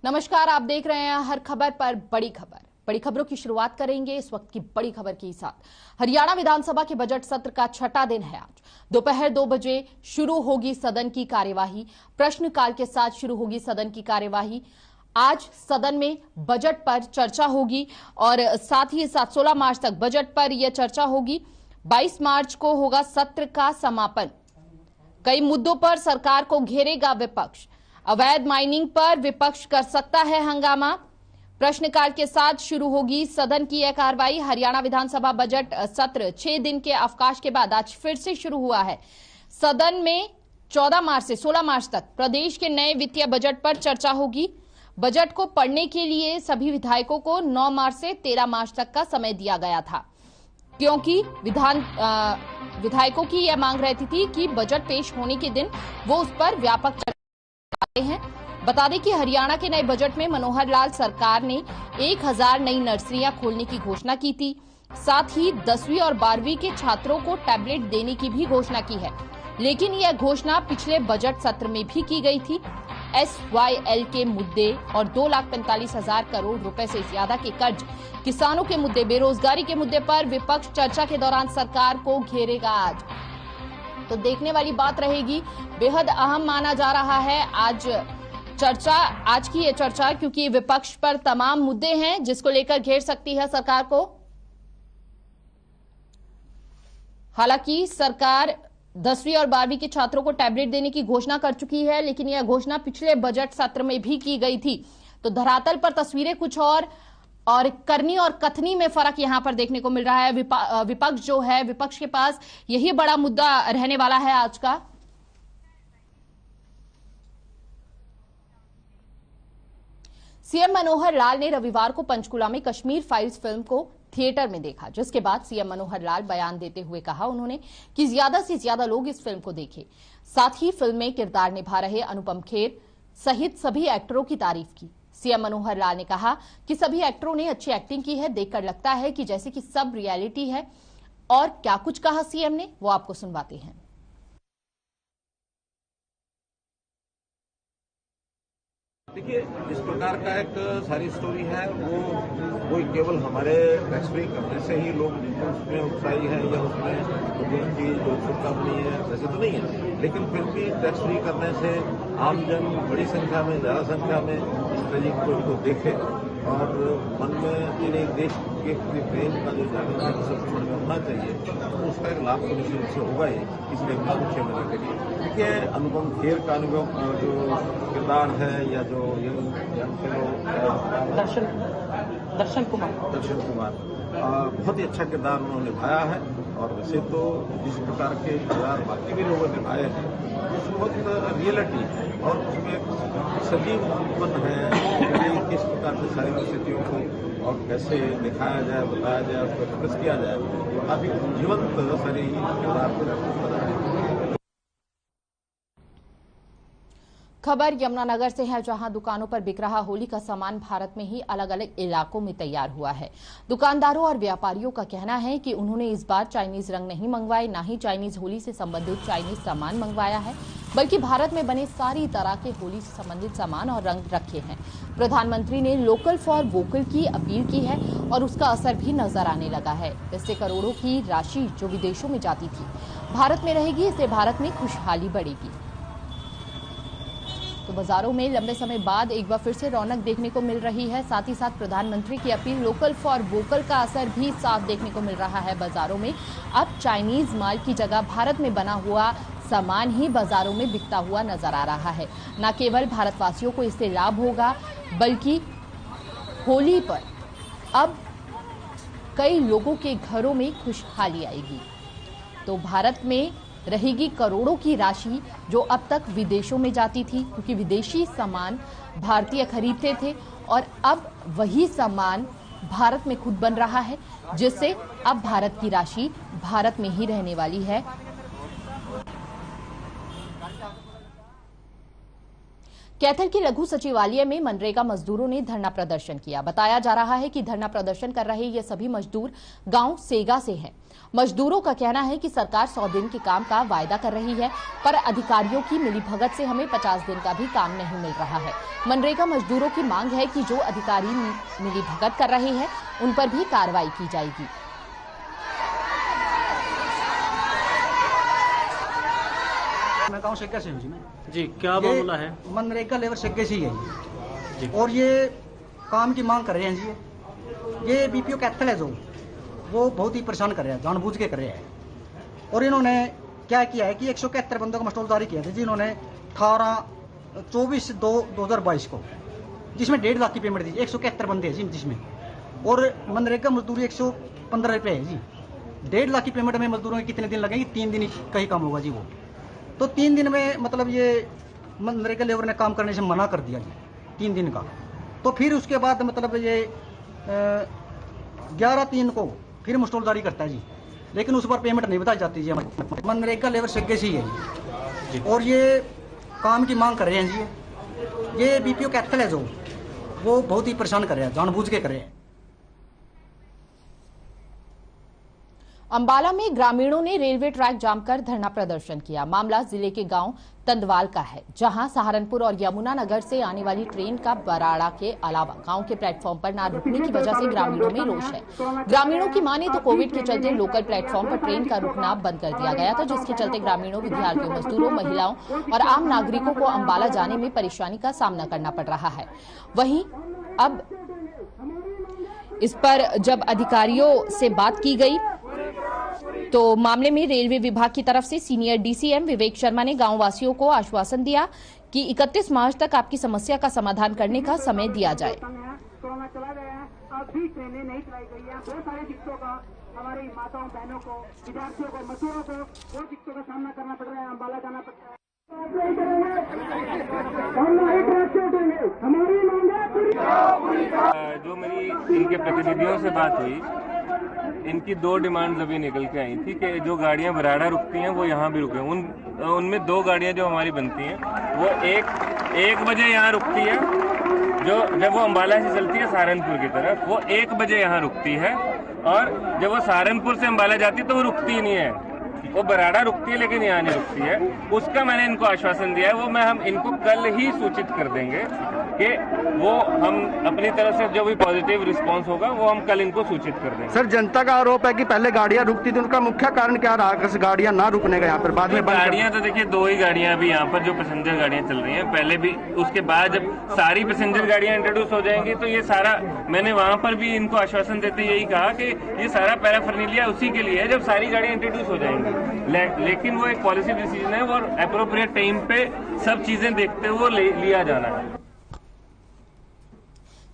नमस्कार, आप देख रहे हैं हर खबर पर बड़ी खबर। बड़ी खबरों की शुरुआत करेंगे इस वक्त की बड़ी खबर के साथ। हरियाणा विधानसभा के बजट सत्र का छठा दिन है आज। दोपहर 2 बजे शुरू होगी सदन की कार्यवाही। प्रश्नकाल के साथ शुरू होगी सदन की कार्यवाही। आज सदन में बजट पर चर्चा होगी और साथ ही साथ 16 मार्च तक बजट पर यह चर्चा होगी। 22 मार्च को होगा सत्र का समापन। कई मुद्दों पर सरकार को घेरेगा विपक्ष। अवैध माइनिंग पर विपक्ष कर सकता है हंगामा। प्रश्नकाल के साथ शुरू होगी सदन की यह कार्रवाई। हरियाणा विधानसभा बजट सत्र 6 दिन के अवकाश के बाद आज फिर से शुरू हुआ है। सदन में 14 मार्च से 16 मार्च तक प्रदेश के नए वित्तीय बजट पर चर्चा होगी। बजट को पढ़ने के लिए सभी विधायकों को 9 मार्च से 13 मार्च तक का समय दिया गया था, क्योंकि विधायकों की यह मांग रहती थी कि बजट पेश होने के दिन वो उस पर व्यापक चर्चा हैं। बता दें कि हरियाणा के नए बजट में मनोहर लाल सरकार ने 1000 नई नर्सरियां खोलने की घोषणा की थी। साथ ही 10वीं और 12वीं के छात्रों को टैबलेट देने की भी घोषणा की है, लेकिन यह घोषणा पिछले बजट सत्र में भी की गई थी। SYL के मुद्दे और 2,45,000 करोड़ रुपए से ज्यादा के कर्ज, किसानों के मुद्दे, बेरोजगारी के मुद्दे पर विपक्ष चर्चा के दौरान सरकार को घेरेगा आज। तो देखने वाली बात रहेगी। बेहद अहम माना जा रहा है आज की ये चर्चा, क्योंकि विपक्ष पर तमाम मुद्दे हैं जिसको लेकर घेर सकती है सरकार को। हालांकि सरकार 10वीं और 12वीं के छात्रों को टैबलेट देने की घोषणा कर चुकी है, लेकिन यह घोषणा पिछले बजट सत्र में भी की गई थी। तो धरातल पर तस्वीरें कुछ और करनी और कथनी में फर्क यहां पर देखने को मिल रहा है। विपक्ष जो है, विपक्ष के पास यही बड़ा मुद्दा रहने वाला है आज का। सीएम मनोहर लाल ने रविवार को पंचकुला में कश्मीर फाइल्स फिल्म को थिएटर में देखा, जिसके बाद सीएम मनोहर लाल बयान देते हुए कहा उन्होंने कि ज्यादा से ज्यादा लोग इस फिल्म को देखें। साथ ही फिल्म में किरदार निभा रहे अनुपम खेर सहित सभी एक्टरों की तारीफ की। सीएम मनोहर लाल ने कहा कि सभी एक्टरों ने अच्छी एक्टिंग की है, देखकर लगता है कि जैसे कि सब रियलिटी है। और क्या कुछ कहा सीएम ने, वो आपको सुनवाते हैं। देखिए, इस प्रकार का एक सारी स्टोरी है, वो केवल हमारे टैक्स फ्री करने से ही लोग उसमें उत्साही है या उसमें लोगों की जो उत्सुकता बनी है, वैसे तो नहीं है। लेकिन फिर भी टैक्स फ्री करने से आमजन बड़ी संख्या में, ज्यादा संख्या में इस तरीके को देखे और मन में इन्हें देश के प्रेम का जो जागरण है सबको मन में होना चाहिए, तो उसका एक लाभ तो निश्चित से होगा ही। इसलिए मुख्य मदद करिए। देखिए, अनुपम खेर का अनुभव जो किरदार है या जो दर्शन कुमार बहुत ही अच्छा किरदार उन्होंने निभाया है। और वैसे तो जिस प्रकार के किरदार बाकी भी लोगों ने निभाए हैं, उस बहुत रियलिटी है और उसमें सजीव मन है कि किस प्रकार से सारी परिस्थितियों को और कैसे दिखाया जाए, बताया जाए, उसको एक्सप्रेस किया जाए। तो काफी जीवंत सारी किरदार। खबर यमुनानगर से है, जहां दुकानों पर बिक रहा होली का सामान भारत में ही अलग अलग इलाकों में तैयार हुआ है। दुकानदारों और व्यापारियों का कहना है कि उन्होंने इस बार चाइनीज रंग नहीं मंगवाए, ना ही चाइनीज होली से संबंधित चाइनीज सामान मंगवाया है, बल्कि भारत में बने सारी तरह के होली से संबंधित सामान और रंग रखे हैं। प्रधानमंत्री ने लोकल फॉर वोकल की अपील की है और उसका असर भी नजर आने लगा है। इससे करोड़ों की राशि जो विदेशों में जाती थी भारत में रहेगी, इससे भारत में खुशहाली बढ़ेगी। तो बाजारों में लंबे समय बाद एक बार फिर से रौनक देखने को मिल रही है। साथ ही साथ प्रधानमंत्री की अपील लोकल फॉर वोकल का असर भी साफ देखने को मिल रहा है बाजारों में। अब चाइनीज माल की जगह भारत में बना हुआ सामान ही बाजारों में बिकता हुआ नजर आ रहा है। न केवल भारतवासियों को इससे लाभ होगा, बल्कि होली पर अब कई लोगों के घरों में खुशहाली आएगी। तो भारत में रहेगी करोड़ों की राशि जो अब तक विदेशों में जाती थी, क्योंकि विदेशी सामान भारतीय खरीदते थे और अब वही सामान भारत में खुद बन रहा है, जिससे अब भारत की राशि भारत में ही रहने वाली है। कैथल के लघु सचिवालय में मनरेगा मजदूरों ने धरना प्रदर्शन किया। बताया जा रहा है कि धरना प्रदर्शन कर रहे ये सभी मजदूर गांव सेगा से हैं। मजदूरों का कहना है कि सरकार 100 दिन के काम का वायदा कर रही है, पर अधिकारियों की मिलीभगत से हमें 50 दिन का भी काम नहीं मिल रहा है। मनरेगा मजदूरों की मांग है कि जो अधिकारी मिलीभगत कर रहे हैं उन पर भी कार्रवाई की जाएगी। मैं गाँव सेगा से हूँ जी, क्या मामला है? मनरेगा लेबर सेगे से ही है जी, और ये काम की मांग कर रहे हैं जी। ये बीपीओ कैथल है जो वो बहुत ही परेशान कर रहे हैं, जानबूझ के कर रहे हैं। और इन्होंने क्या किया है कि 171 बंदों का मस्टोल जारी किया था जिन्होंने 24/2/2022 को, जिसमें 1.5 लाख की पेमेंट दी। 171 बंदे हैं जी जिसमें, और मनरेगा मजदूरी 115 रुपये है जी। 1.5 लाख की पेमेंट में मजदूरों के कितने दिन लगेंगे? 3 दिन का ही काम होगा जी वो। तो 3 दिन में मतलब ये मनरेगा लेबर ने काम करने से मना कर दिया जी 3 दिन का। तो फिर उसके बाद मतलब ये 11/3 को फिर मस्टोल जारी करता है जी, लेकिन उस पर पेमेंट नहीं बताई जाती जी। मनरेगा लेबर सेगे से ही है जी, और ये काम की मांग कर रहे हैं जी। ये बीपीओ कैथल है जो वो बहुत ही परेशान कर रहे हैं, जानबूझ के कर रहे हैं। अंबाला में ग्रामीणों ने रेलवे ट्रैक जाम कर धरना प्रदर्शन किया। मामला जिले के गांव तंदवाल का है, जहां सहारनपुर और यमुनानगर से आने वाली ट्रेन का बराड़ा के अलावा गांव के प्लेटफॉर्म पर न रुकने की वजह से ग्रामीणों में रोष है। ग्रामीणों की माने तो कोविड के चलते लोकल प्लेटफॉर्म पर ट्रेन का रुकना बंद कर दिया गया था, जिसके चलते ग्रामीणों, विद्यार्थियों, मजदूरों, महिलाओं और आम नागरिकों को अंबाला जाने में परेशानी का सामना करना पड़ रहा है। वहीं अब इस पर जब अधिकारियों से बात की गई तो मामले में रेलवे विभाग की तरफ से सीनियर डीसीएम विवेक शर्मा ने गांव वासियों को आश्वासन दिया कि 31 मार्च तक आपकी समस्या का समाधान करने का समय दिया जाए। कोरोना चला गया है, अब भी ट्रेनें नहीं चलाई गई है। बहुत सारी दिक्कतों का हमारी माताओं, बहनों को, विद्यार्थियों को, मजदूरों को बहुत दिक्कतों का सामना करना पड़ रहा है। अंबाला जाना पड़ता है। जो मेरी इनके प्रतिनिधियों से बात हुई, इनकी 2 डिमांड्स अभी निकल के आई थी कि जो गाड़ियां बराड़ा रुकती हैं वो यहाँ भी रुके। उनमें 2 गाड़ियां जो हमारी बनती हैं वो एक बजे यहाँ रुकती है, जो जब वो अंबाला से चलती है सहारनपुर की तरफ, वो 1 बजे यहाँ रुकती है, और जब वो सहारनपुर से अंबाला जाती है तो वो रुकती ही नहीं है, वो बराड़ा रुकती है लेकिन यहाँ नहीं रुकती है। उसका मैंने इनको आश्वासन दिया है, वो हम इनको कल ही सूचित कर देंगे कि वो हम अपनी तरफ से जो भी पॉजिटिव रिस्पांस होगा वो हम कल इनको सूचित कर देंगे। सर, जनता का आरोप है कि पहले गाड़ियां रुकती थी, उनका मुख्य कारण क्या रहा कि गाड़ियां ना रुकने का यहाँ पर बाद में? गाड़ियां तो देखिए 2 ही गाड़ियां अभी यहाँ पर जो पैसेंजर गाड़ियां चल रही हैं, पहले भी। उसके बाद जब सारी पैसेंजर गाड़ियां इंट्रोड्यूस हो जाएंगी तो ये सारा, मैंने वहां पर भी इनको आश्वासन देते यही कहा कि ये सारा पैराफर्नीलिया उसी के लिए है जब सारी गाड़ियां इंट्रोड्यूस हो जाएंगी। लेकिन वो एक पॉलिसी डिसीजन है और एप्रोप्रिएट टाइम पे सब चीजें देखते हुए लिया जाना है।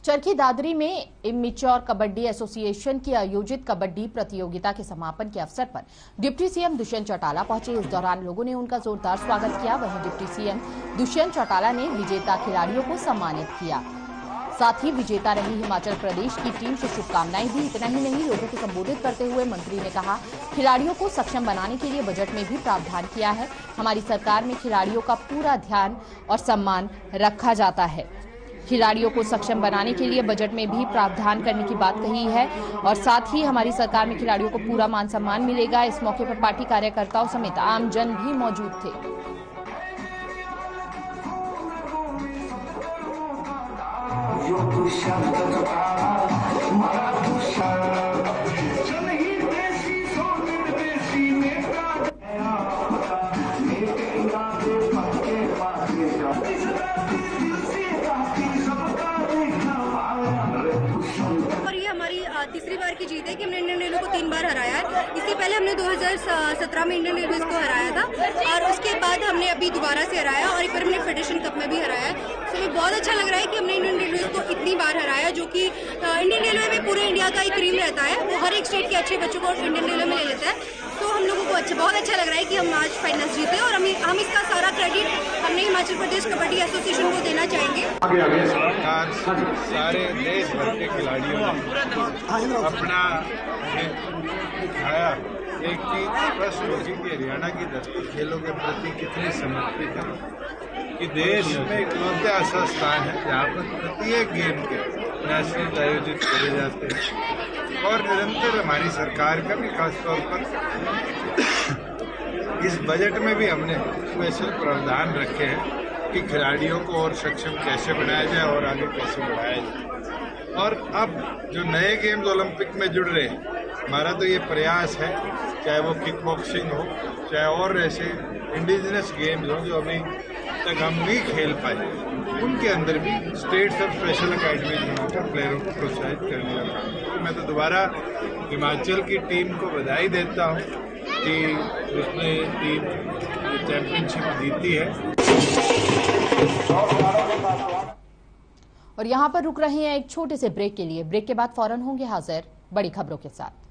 चरखी दादरी में इमेच्योर कबड्डी एसोसिएशन की आयोजित कबड्डी प्रतियोगिता के समापन के अवसर पर डिप्टी सीएम दुष्यंत चौटाला पहुंचे। इस दौरान लोगों ने उनका जोरदार स्वागत किया। वहीं डिप्टी सीएम दुष्यंत चौटाला ने विजेता खिलाड़ियों को सम्मानित किया। साथ ही विजेता रही हिमाचल प्रदेश की टीम को शुभकामनाएं दी। इतना ही नहीं, लोगों को संबोधित करते हुए मंत्री ने कहा, खिलाड़ियों को सक्षम बनाने के लिए बजट में भी प्रावधान किया है। हमारी सरकार में खिलाड़ियों का पूरा ध्यान और सम्मान रखा जाता है। खिलाड़ियों को सक्षम बनाने के लिए बजट में भी प्रावधान करने की बात कही है, और साथ ही हमारी सरकार में खिलाड़ियों को पूरा मान सम्मान मिलेगा। इस मौके पर पार्टी कार्यकर्ताओं समेत आमजन भी मौजूद थे। तीसरी बार की जीत है कि हमने इंडियन रेलवे को 3 बार हराया है। इससे पहले हमने 2017 में इंडियन रेलवे को हराया था, और उसके बाद हमने अभी दोबारा से हराया, और एक बार हमने फेडरेशन कप में भी हराया है। तो हमें बहुत अच्छा लग रहा है कि हमने इंडियन रेलवे को इतनी बार हराया, जो कि इंडियन रेलवे में पूरे इंडिया का एक क्रीम रहता है, वो हर एक स्टेट के अच्छे बच्चों को इंडियन रेलवे में ले लेता है। तो हम लोगों को बहुत अच्छा लग रहा है कि हम आज फाइनल्स जीते, और हम इसका सारा क्रेडिट हमने हिमाचल प्रदेश कबड्डी एसोसिएशन को देना चाहेंगे। सरकार सारे देश भर के खिलाड़ियों ने अपना दिखाया, एक चीज स्पष्ट होगी कि हरियाणा की धरती खेलों के प्रति कितनी समर्पित है। कि देश में इकलौता ऐसा स्थान है जहाँ पर प्रत्येक गेम के नेशनल आयोजित किए जाते हैं और निरंतर हमारी सरकार का भी खासतौर पर इस बजट में भी हमने स्पेशल प्रावधान रखे हैं कि खिलाड़ियों को और सक्षम कैसे बनाया जाए और आगे कैसे बढ़ाया जाए। और अब जो नए गेम्स ओलंपिक में जुड़ रहे हैं, हमारा तो ये प्रयास है, चाहे वो किक बॉक्सिंग हो, चाहे और ऐसे इंडिजिनस गेम्स हो जो अभी तक हम नहीं खेल पाए, उनके अंदर भी स्टेट्स और स्पेशल अकेडमी बनाकर प्लेयरों को प्रोत्साहित करने का काम। तो मैं तो दोबारा हिमाचल की टीम को बधाई देता हूँ कि उसने टीम चैंपियनशिप जीती है। और यहाँ पर रुक रहे हैं एक छोटे से ब्रेक के लिए। ब्रेक के बाद फौरन होंगे हाजिर बड़ी खबरों के साथ।